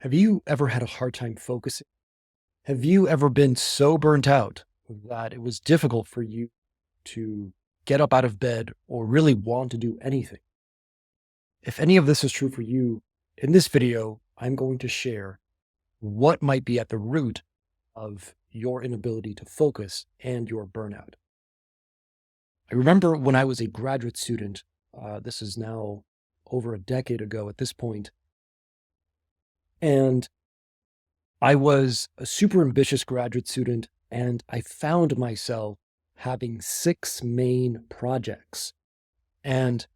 Have you ever had a hard time focusing? Have you ever been so burnt out that it was difficult for you to get up out of bed or really want to do anything? If any of this is true for you, in this video, I'm going to share what might be at the root of your inability to focus and your burnout. I remember when I was a graduate student, this is now over a decade ago at this point, and I was a super ambitious graduate student, and I found myself having six main projects. And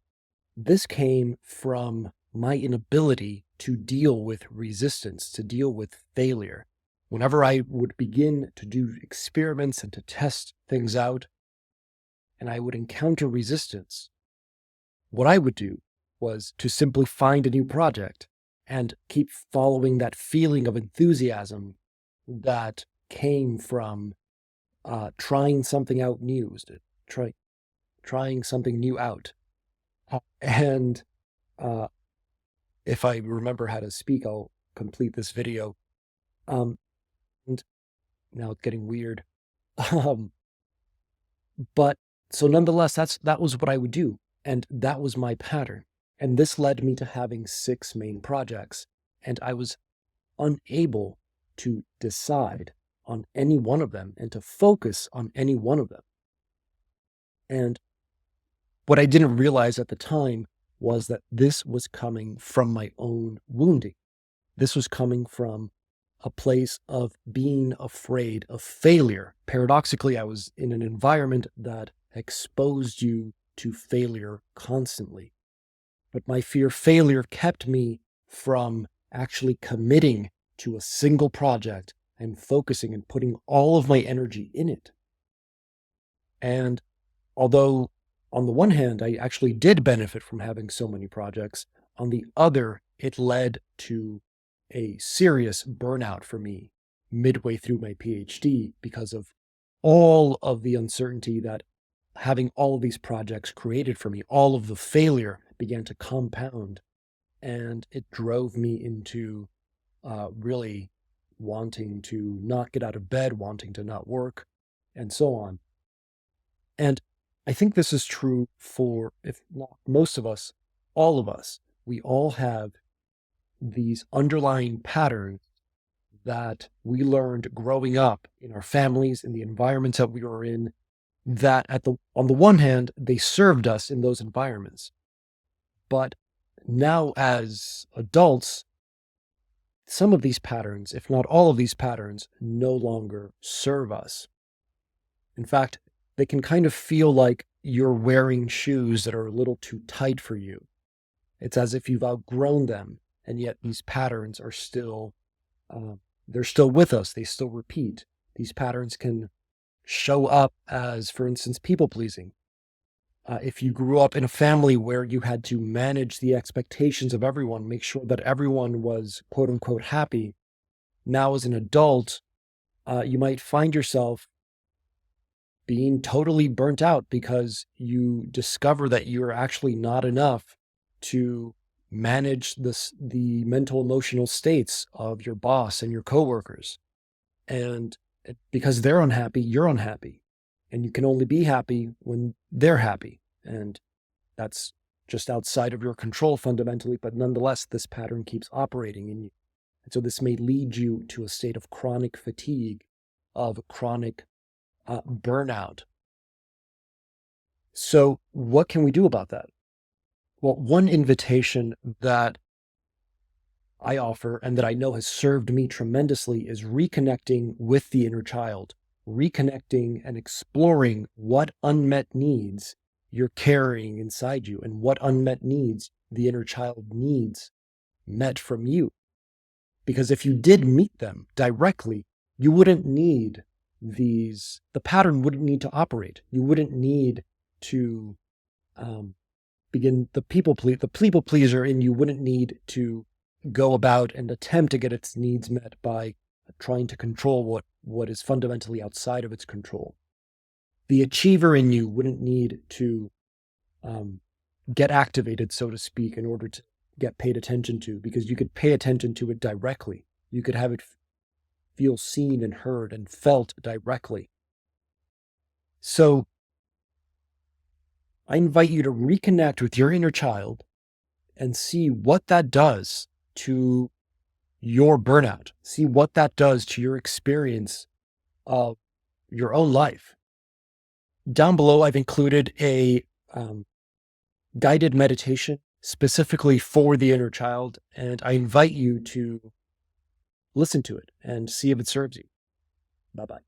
this came from my inability to deal with resistance, to deal with failure. Whenever I would begin to do experiments and to test things out, and I would encounter resistance, what I would do was to simply find a new project and keep following that feeling of enthusiasm that came from trying something out new, trying something new out. And uh, if I remember how to speak, I'll complete this video. Um, and now it's getting weird. Um, but so nonetheless, that was what I would do. And that was my pattern. And this led me to having six main projects. And I was unable to decide on any one of them and to focus on any one of them. And what I didn't realize at the time was that this was coming from my own wounding. This was coming from a place of being afraid of failure. Paradoxically, I was in an environment that exposed you to failure constantly. But my fear of failure kept me from actually committing to a single project and focusing and putting all of my energy in it. And although on the one hand, I actually did benefit from having so many projects, on the other, it led to a serious burnout for me midway through my PhD because of all of the uncertainty that having all of these projects created for me. All of the failure began to compound, and it drove me into really wanting to not get out of bed, wanting to not work, and so on. And I think this is true for, if not most of us, all of us. We all have these underlying patterns that we learned growing up in our families, in the environments that we were in, that on the one hand, they served us in those environments. But now as adults, some of these patterns, if not all of these patterns, no longer serve us. In fact, they can kind of feel like you're wearing shoes that are a little too tight for you. It's as if you've outgrown them, and yet these patterns are still, they're still with us. They still repeat. These patterns can show up as, for instance, people pleasing. If you grew up in a family where you had to manage the expectations of everyone, make sure that everyone was quote unquote happy, now as an adult, you might find yourself being totally burnt out because you discover that you're actually not enough to manage the mental emotional states of your boss and your coworkers. And because they're unhappy, you're unhappy. And you can only be happy when they're happy. And that's just outside of your control fundamentally, but nonetheless, this pattern keeps operating in you. And so this may lead you to a state of chronic fatigue, of chronic burnout. So what can we do about that? Well, one invitation that I offer and that I know has served me tremendously is reconnecting with the inner child, reconnecting and exploring what unmet needs you're carrying inside you and what unmet needs the inner child needs met from you. Because if you did meet them directly, you wouldn't need the pattern wouldn't need to operate. You wouldn't need to begin the people pleaser in you wouldn't need to go about and attempt to get its needs met by trying to control what is fundamentally outside of its control. The achiever in you wouldn't need to get activated, so to speak, in order to get paid attention to, because you could pay attention to it directly. You could have it feel seen and heard and felt directly. So I invite you to reconnect with your inner child and see what that does to your burnout. See what that does to your experience of your own life. Down below, I've included a guided meditation specifically for the inner child, and I invite you to listen to it and see if it serves you. Bye bye.